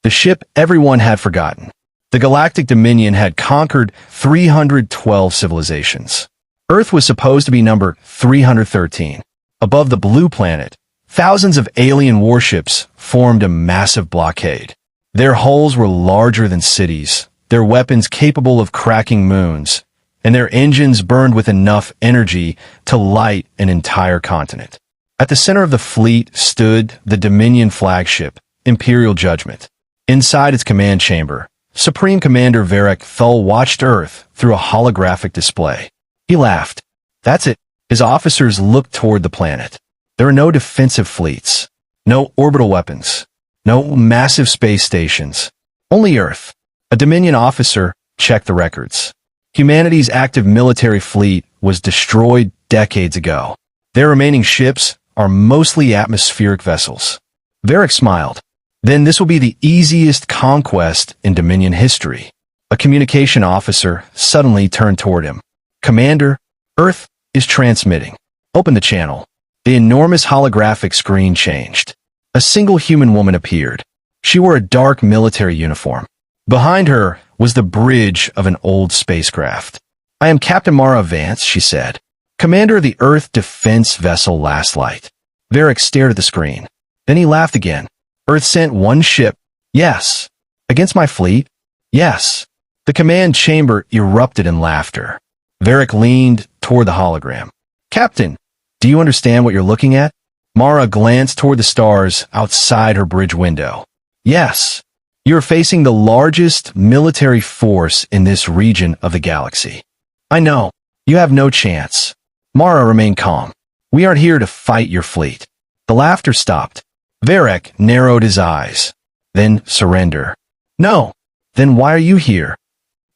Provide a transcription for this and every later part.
The ship everyone had forgotten. The Galactic Dominion had conquered 312 civilizations. Earth was supposed to be number 313. Above the blue planet, thousands of alien warships formed a massive blockade. Their hulls were larger than cities, their weapons capable of cracking moons, and their engines burned with enough energy to light an entire continent. At the center of the fleet stood the Dominion flagship, Imperial Judgment. Inside its command chamber, Supreme Commander Varric Thul watched Earth through a holographic display. He laughed. That's it. His officers looked toward the planet. There are no defensive fleets, no orbital weapons, no massive space stations. Only Earth. A Dominion officer checked the records. Humanity's active military fleet was destroyed decades ago. Their remaining ships are mostly atmospheric vessels. Varric smiled. Then this will be the easiest conquest in Dominion history. A communication officer suddenly turned toward him. Commander, Earth is transmitting. Open the channel. The enormous holographic screen changed. A single human woman appeared. She wore a dark military uniform. Behind her was the bridge of an old spacecraft. I am Captain Mara Vance, she said. Commander of the Earth Defense Vessel Last Light. Varric stared at the screen. Then he laughed again. Earth sent one ship. Yes. Against my fleet? Yes. The command chamber erupted in laughter. Varric leaned toward the hologram. Captain, do you understand what you're looking at? Mara glanced toward the stars outside her bridge window. Yes. You are facing the largest military force in this region of the galaxy. I know. You have no chance. Mara remained calm. We aren't here to fight your fleet. The laughter stopped. Varric narrowed his eyes. Then surrender. No. Then why are you here?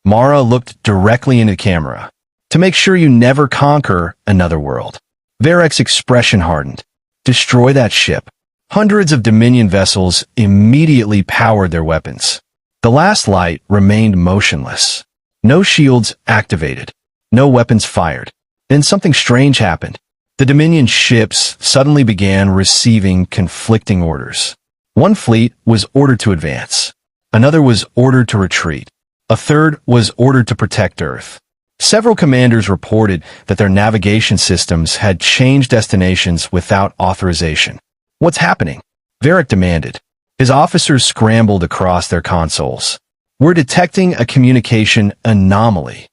Mara looked directly into the camera. To make sure you never conquer another world. Varric's expression hardened. Destroy that ship. Hundreds of Dominion vessels immediately powered their weapons. The last light remained motionless. No shields activated. No weapons fired. Then something strange happened. The Dominion ships suddenly began receiving conflicting orders. One fleet was ordered to advance. Another was ordered to retreat. A third was ordered to protect Earth. Several commanders reported that their navigation systems had changed destinations without authorization. What's happening? Varric demanded. His officers scrambled across their consoles. We're detecting a communication anomaly.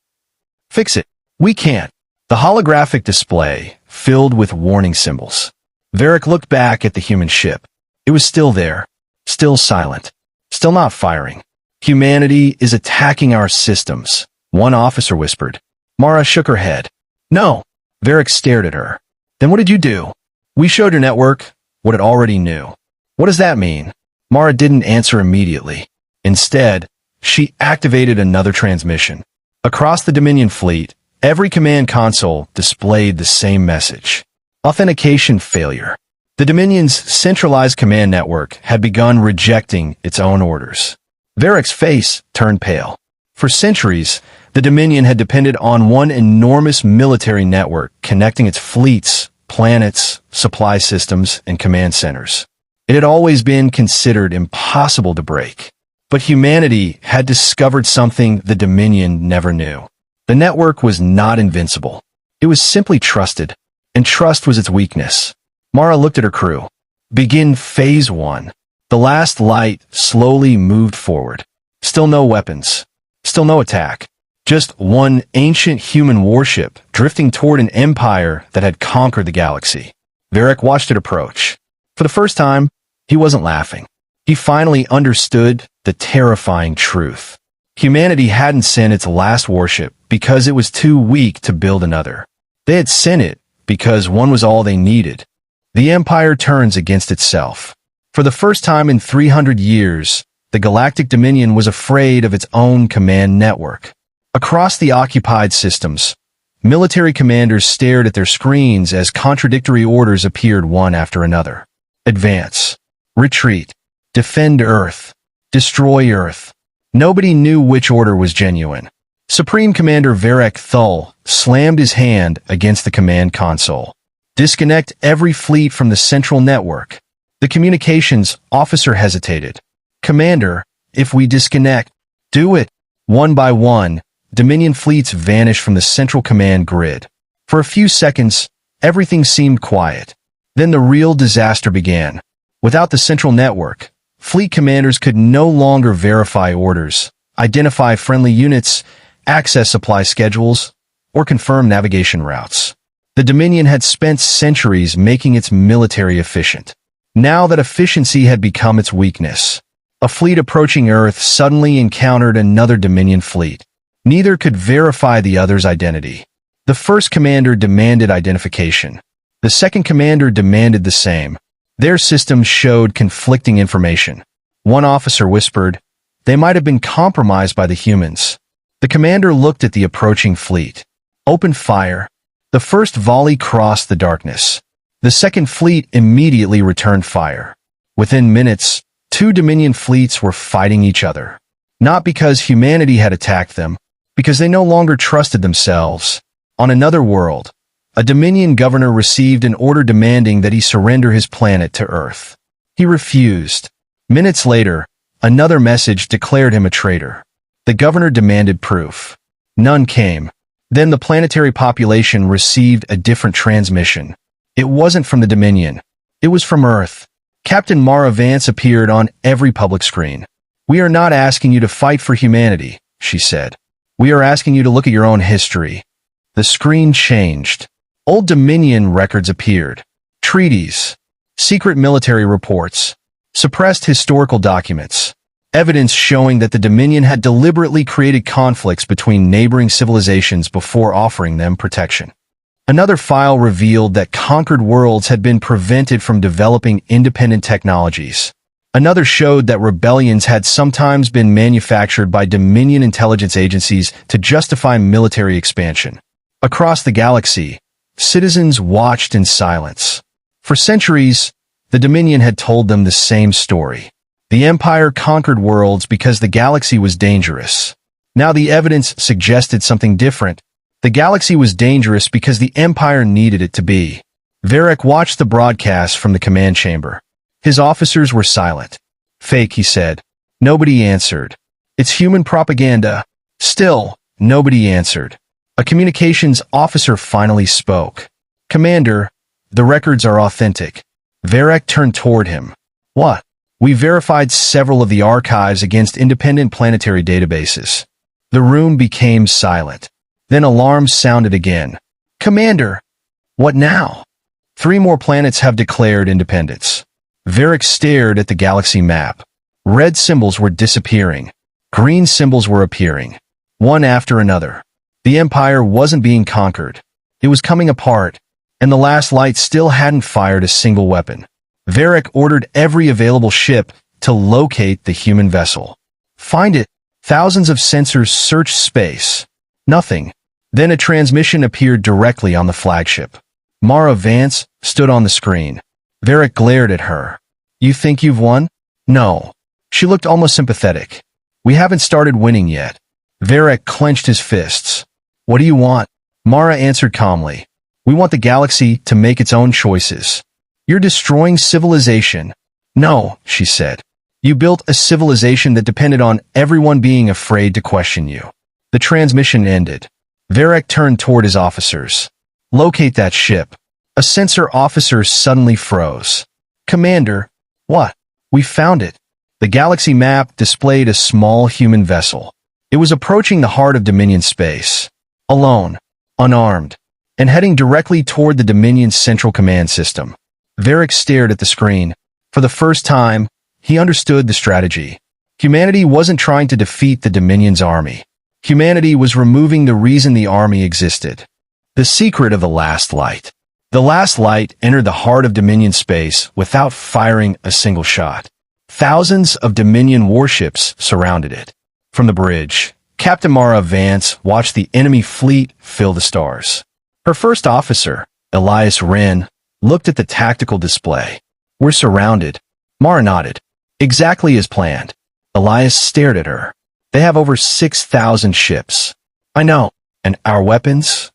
Fix it. We can't. The holographic display filled with warning symbols. Varric looked back at the human ship. It was still there, still silent, still not firing. Humanity is attacking our systems, one officer whispered. Mara shook her head. No. Varric stared at her. Then what did you do? We showed your network what it already knew. What does that mean? Mara didn't answer immediately. Instead, she activated another transmission. Across the Dominion fleet, every command console displayed the same message. Authentication failure. The Dominion's centralized command network had begun rejecting its own orders. Varric's face turned pale. For centuries, the Dominion had depended on one enormous military network connecting its fleets, planets, supply systems, and command centers. It had always been considered impossible to break. But humanity had discovered something the Dominion never knew. The network was not invincible. It was simply trusted, and trust was its weakness. Mara looked at her crew. Begin Phase 1. The last light slowly moved forward. Still no weapons. Still no attack. Just one ancient human warship drifting toward an empire that had conquered the galaxy. Varric watched it approach. For the first time, he wasn't laughing. He finally understood the terrifying truth. Humanity hadn't sent its last warship because it was too weak to build another. They had sent it because one was all they needed. The Empire turns against itself. For the first time in 300 years, the Galactic Dominion was afraid of its own command network. Across the occupied systems, military commanders stared at their screens as contradictory orders appeared one after another. Advance. Retreat. Defend Earth. Destroy Earth. Nobody knew which order was genuine. Supreme Commander Varric Thul slammed his hand against the command console. Disconnect every fleet from the central network. The communications officer hesitated. Commander, if we disconnect, do it. One by one, Dominion fleets vanished from the central command grid. For a few seconds, everything seemed quiet. Then the real disaster began. Without the central network, fleet commanders could no longer verify orders, identify friendly units, access supply schedules, or confirm navigation routes. The Dominion had spent centuries making its military efficient. Now that efficiency had become its weakness, a fleet approaching Earth suddenly encountered another Dominion fleet. Neither could verify the other's identity. The first commander demanded identification. The second commander demanded the same. Their systems showed conflicting information. One officer whispered, "They might have been compromised by the humans." The commander looked at the approaching fleet. "Open fire." The first volley crossed the darkness. The second fleet immediately returned fire. Within minutes, two Dominion fleets were fighting each other. Not because humanity had attacked them, because they no longer trusted themselves. On another world, a Dominion governor received an order demanding that he surrender his planet to Earth. He refused. Minutes later, another message declared him a traitor. The governor demanded proof. None came. Then the planetary population received a different transmission. It wasn't from the Dominion. It was from Earth. Captain Mara Vance appeared on every public screen. "We are not asking you to fight for humanity," she said. "We are asking you to look at your own history." The screen changed. Old Dominion records appeared. Treaties, secret military reports, suppressed historical documents, evidence showing that the Dominion had deliberately created conflicts between neighboring civilizations before offering them protection. Another file revealed that conquered worlds had been prevented from developing independent technologies. Another showed that rebellions had sometimes been manufactured by Dominion intelligence agencies to justify military expansion. Across the galaxy, citizens watched in silence. For centuries, the Dominion had told them the same story. The Empire conquered worlds because the galaxy was dangerous. Now the evidence suggested something different. The galaxy was dangerous because the Empire needed it to be. Varric watched the broadcast from the command chamber. His officers were silent. "Fake," he said. Nobody answered. "It's human propaganda." Still, nobody answered. A communications officer finally spoke. "Commander, the records are authentic." Varric turned toward him. "What?" "We verified several of the archives against independent planetary databases." The room became silent. Then alarms sounded again. "Commander!" "What now?" "3 more planets have declared independence." Varric stared at the galaxy map. Red symbols were disappearing. Green symbols were appearing. One after another. The Empire wasn't being conquered. It was coming apart, and the Last Light still hadn't fired a single weapon. Varric ordered every available ship to locate the human vessel. "Find it." Thousands of sensors searched space. Nothing. Then a transmission appeared directly on the flagship. Mara Vance stood on the screen. Varric glared at her. "You think you've won?" "No." She looked almost sympathetic. "We haven't started winning yet." Varric clenched his fists. "What do you want?" Mara answered calmly. "We want the galaxy to make its own choices." "You're destroying civilization." "No," she said. "You built a civilization that depended on everyone being afraid to question you." The transmission ended. Varric turned toward his officers. "Locate that ship." A sensor officer suddenly froze. "Commander." "What?" "We found it." The galaxy map displayed a small human vessel. It was approaching the heart of Dominion space. Alone, unarmed, and heading directly toward the Dominion's central command system. Varric stared at the screen. For the first time, he understood the strategy. Humanity wasn't trying to defeat the Dominion's army. Humanity was removing the reason the army existed. The secret of the Last Light. The Last Light entered the heart of Dominion space without firing a single shot. Thousands of Dominion warships surrounded it. From the bridge, Captain Mara Vance watched the enemy fleet fill the stars. Her first officer, Elias Wren, looked at the tactical display. "We're surrounded." Mara nodded. "Exactly as planned." Elias stared at her. "They have over 6,000 ships." "I know. And our weapons?"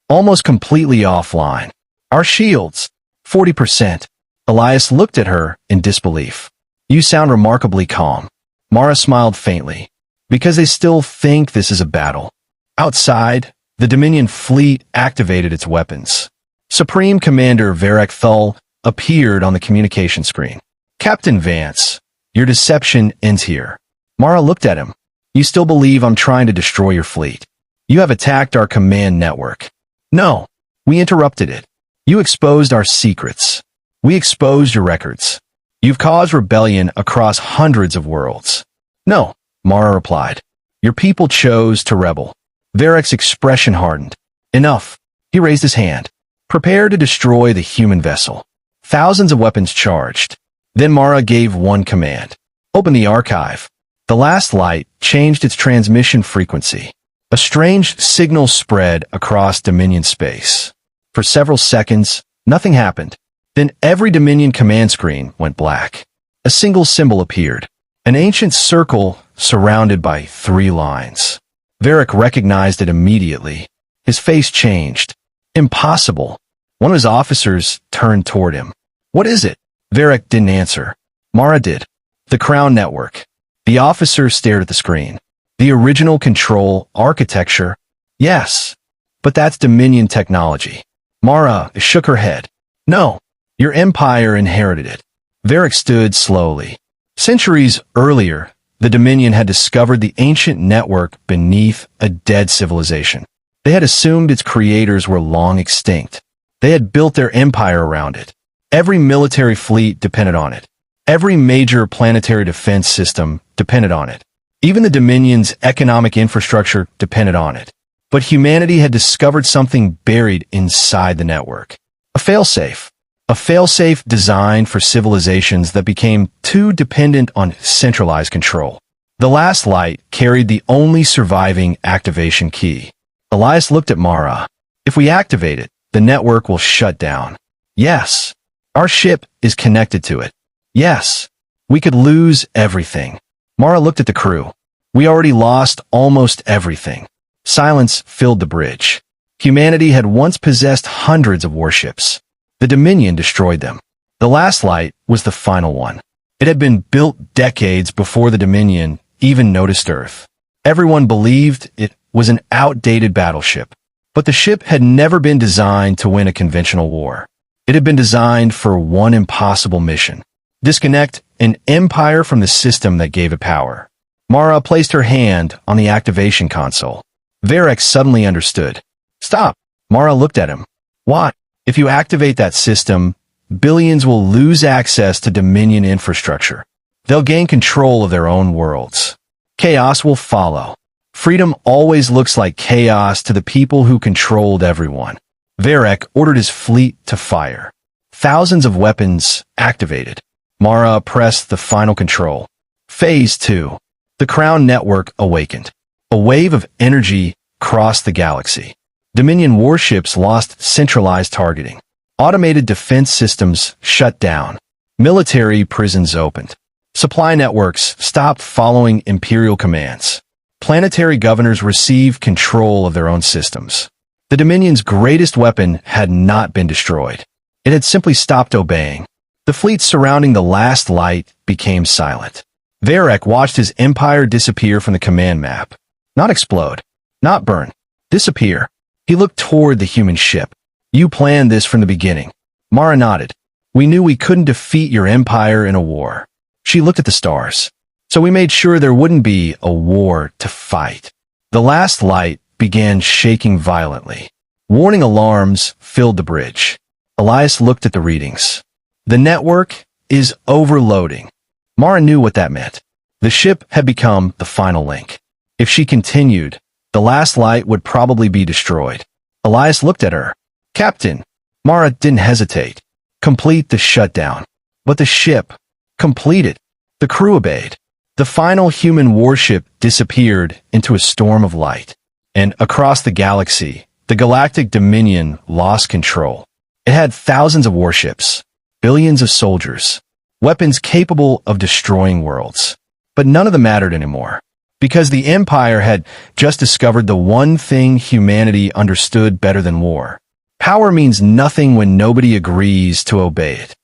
"Almost completely offline." "Our shields?" 40%. Elias looked at her in disbelief. "You sound remarkably calm." Mara smiled faintly. Because they still think this is a battle. Outside, the Dominion fleet activated its weapons. Supreme Commander Varek Thul appeared on the communication screen. Captain Vance, your deception ends here. Mara looked at him. You still believe I'm trying to destroy your fleet? You have attacked our command network. No, we interrupted it. You exposed our secrets. We exposed your records. You've caused rebellion across hundreds of worlds. No, Mara replied. Your people chose to rebel. Varek's expression hardened. Enough. He raised his hand. Prepare to destroy the human vessel. Thousands of weapons charged. Then Mara gave one command. Open the archive. The Last Light changed its transmission frequency. A strange signal spread across Dominion space. For several seconds, nothing happened. Then every Dominion command screen went black. A single symbol appeared. An ancient circle surrounded by 3 lines. Varek recognized it immediately. His face changed. Impossible. One of his officers turned toward him. What is it? Varek didn't answer. Mara did. The Crown Network. The officer stared at the screen. The original control architecture? Yes. But that's Dominion technology. Mara shook her head. No. Your empire inherited it. Varek stood slowly. Centuries earlier, the Dominion had discovered the ancient network beneath a dead civilization. They had assumed its creators were long extinct. They had built their empire around it. Every military fleet depended on it. Every major planetary defense system depended on it. Even the Dominion's economic infrastructure depended on it. But humanity had discovered something buried inside the network. A failsafe. A failsafe designed for civilizations that became too dependent on centralized control. The Last Light carried the only surviving activation key. Elias looked at Mara. If we activate it, the network will shut down. Yes. Our ship is connected to it. Yes. We could lose everything. Mara looked at the crew. We already lost almost everything. Silence filled the bridge. Humanity had once possessed hundreds of warships. The Dominion destroyed them. The Last Light was the final one. It had been built decades before the Dominion even noticed Earth. Everyone believed it was an outdated battleship. But the ship had never been designed to win a conventional war. It had been designed for one impossible mission. Disconnect an empire from the system that gave it power. Mara placed her hand on the activation console. Varek suddenly understood. Stop. Mara looked at him. What? If you activate that system, billions will lose access to Dominion infrastructure. They'll gain control of their own worlds. Chaos will follow. Freedom always looks like chaos to the people who controlled everyone. Varek ordered his fleet to fire. Thousands of weapons activated. Mara pressed the final control. Phase 2. The Crown Network awakened. A wave of energy crossed the galaxy. Dominion warships lost centralized targeting. Automated defense systems shut down. Military prisons opened. Supply networks stopped following Imperial commands. Planetary governors received control of their own systems. The Dominion's greatest weapon had not been destroyed. It had simply stopped obeying. The fleet surrounding the Last Light became silent. Varek watched his empire disappear from the command map. Not explode. Not burn. Disappear. He looked toward the human ship. You planned this from the beginning. Mara nodded. We knew we couldn't defeat your empire in a war. She looked at the stars. So we made sure there wouldn't be a war to fight. The Last Light began shaking violently. Warning alarms filled the bridge. Elias looked at the readings. The network is overloading. Mara knew what that meant. The ship had become the final link. If she continued, the Last Light would probably be destroyed. Elias looked at her. Captain. Mara didn't hesitate. Complete the shutdown. But the ship. Completed. The crew obeyed. The final human warship disappeared into a storm of light. And across the galaxy, the Galactic Dominion lost control. It had thousands of warships, billions of soldiers, weapons capable of destroying worlds. But none of them mattered anymore. Because the Empire had just discovered the one thing humanity understood better than war. Power means nothing when nobody agrees to obey it.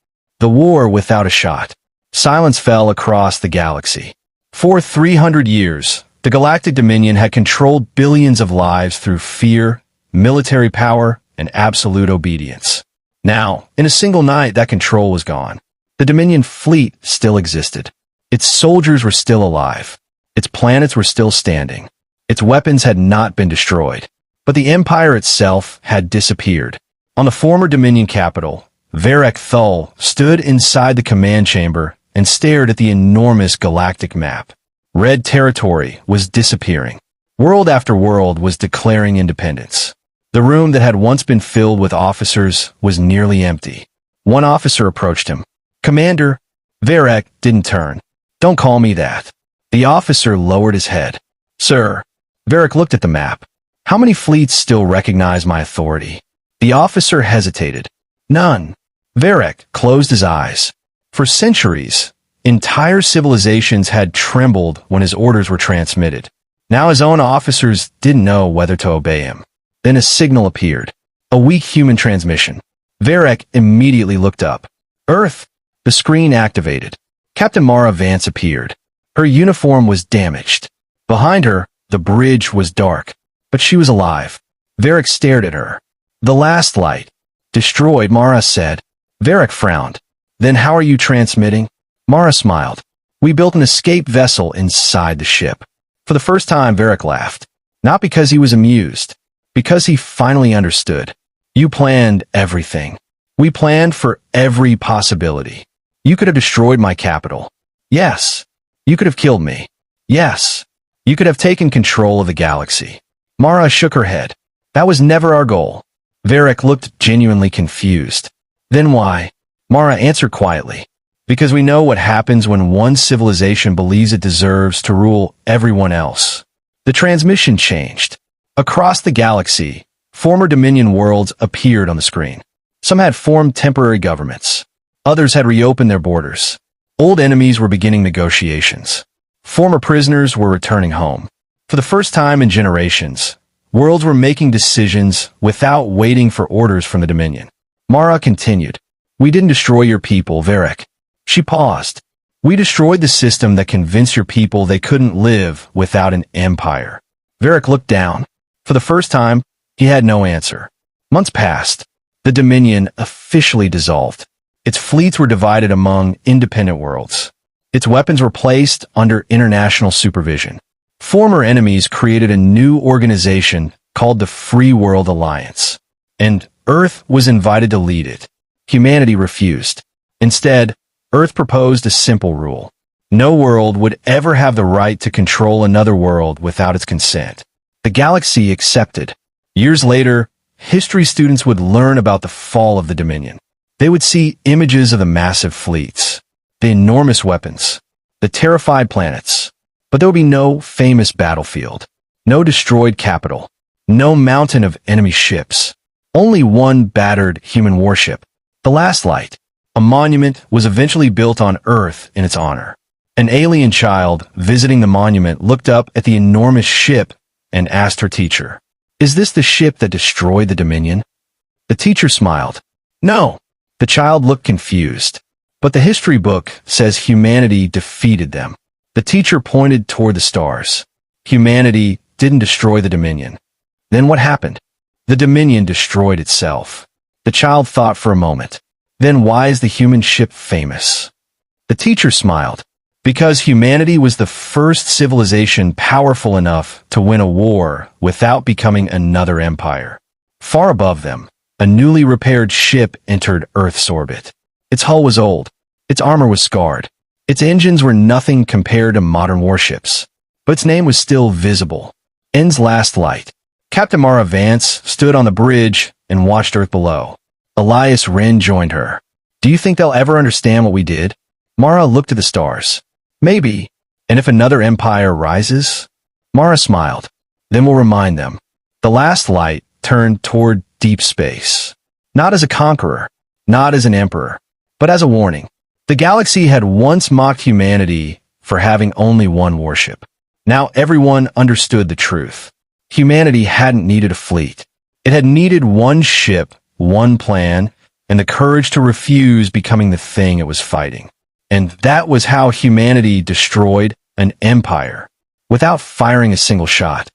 The war without a shot. Silence fell across the galaxy. For 300 years, the Galactic Dominion had controlled billions of lives through fear, military power, and absolute obedience. Now, in a single night, that control was gone. The Dominion fleet still existed. Its soldiers were still alive. Its planets were still standing. Its weapons had not been destroyed. But the Empire itself had disappeared. On the former Dominion capital, Varek Thul stood inside the command chamber and stared at the enormous galactic map. Red territory was disappearing. World after world was declaring independence. The room that had once been filled with officers was nearly empty. One officer approached him. "Commander." Varek didn't turn. "Don't call me that." The officer lowered his head. "Sir." Varek looked at the map. "How many fleets still recognize my authority?" The officer hesitated. "None." Varek closed his eyes. For centuries, entire civilizations had trembled when his orders were transmitted. Now his own officers didn't know whether to obey him. Then a signal appeared. A weak human transmission. Varek immediately looked up. "Earth!" The screen activated. Captain Mara Vance appeared. Her uniform was damaged. Behind her, the bridge was dark. But she was alive. Varek stared at her. "The last light." "Destroyed," Mara said. Varek frowned. "Then how are you transmitting?" Mara smiled. "We built an escape vessel inside the ship." For the first time, Varek laughed. Not because he was amused. Because he finally understood. "You planned everything. We planned for every possibility. You could have destroyed my capital. Yes. You could have killed me. Yes. You could have taken control of the galaxy." Mara shook her head. "That was never our goal." Varek looked genuinely confused. "Then why?" Mara answered quietly. "Because we know what happens when one civilization believes it deserves to rule everyone else." The transmission changed. Across the galaxy, former Dominion worlds appeared on the screen. Some had formed temporary governments. Others had reopened their borders. Old enemies were beginning negotiations. Former prisoners were returning home. For the first time in generations, worlds were making decisions without waiting for orders from the Dominion. Mara continued. "We didn't destroy your people, Varek." She paused. "We destroyed the system that convinced your people they couldn't live without an empire." Varek looked down. For the first time, he had no answer. Months passed. The Dominion officially dissolved. Its fleets were divided among independent worlds. Its weapons were placed under international supervision. Former enemies created a new organization called the Free World Alliance. And Earth was invited to lead it. Humanity refused. Instead, Earth proposed a simple rule. No world would ever have the right to control another world without its consent. The galaxy accepted. Years later, history students would learn about the fall of the Dominion. They would see images of the massive fleets, the enormous weapons, the terrified planets. But there would be no famous battlefield, no destroyed capital, no mountain of enemy ships. Only one battered human warship, the Last Light. A monument was eventually built on Earth in its honor. An alien child visiting the monument looked up at the enormous ship and asked her teacher, "Is this the ship that destroyed the Dominion?" The teacher smiled. "No." The child looked confused. "But the history book says humanity defeated them." The teacher pointed toward the stars. "Humanity didn't destroy the Dominion." "Then what happened?" "The Dominion destroyed itself." The child thought for a moment. "Then why is the human ship famous?" The teacher smiled. "Because humanity was the first civilization powerful enough to win a war without becoming another empire." Far above them, a newly repaired ship entered Earth's orbit. Its hull was old. Its armor was scarred. Its engines were nothing compared to modern warships. But its name was still visible. ENS Last Light. Captain Mara Vance stood on the bridge and watched Earth below. Elias Wren joined her. "Do you think they'll ever understand what we did?" Mara looked at the stars. "Maybe. And if another empire rises?" Mara smiled. "Then we'll remind them." The Last Light turned toward deep space. Not as a conqueror, not as an emperor, but as a warning. The galaxy had once mocked humanity for having only one warship. Now everyone understood the truth. Humanity hadn't needed a fleet. It had needed one ship, one plan, and the courage to refuse becoming the thing it was fighting. And that was how humanity destroyed an empire, without firing a single shot.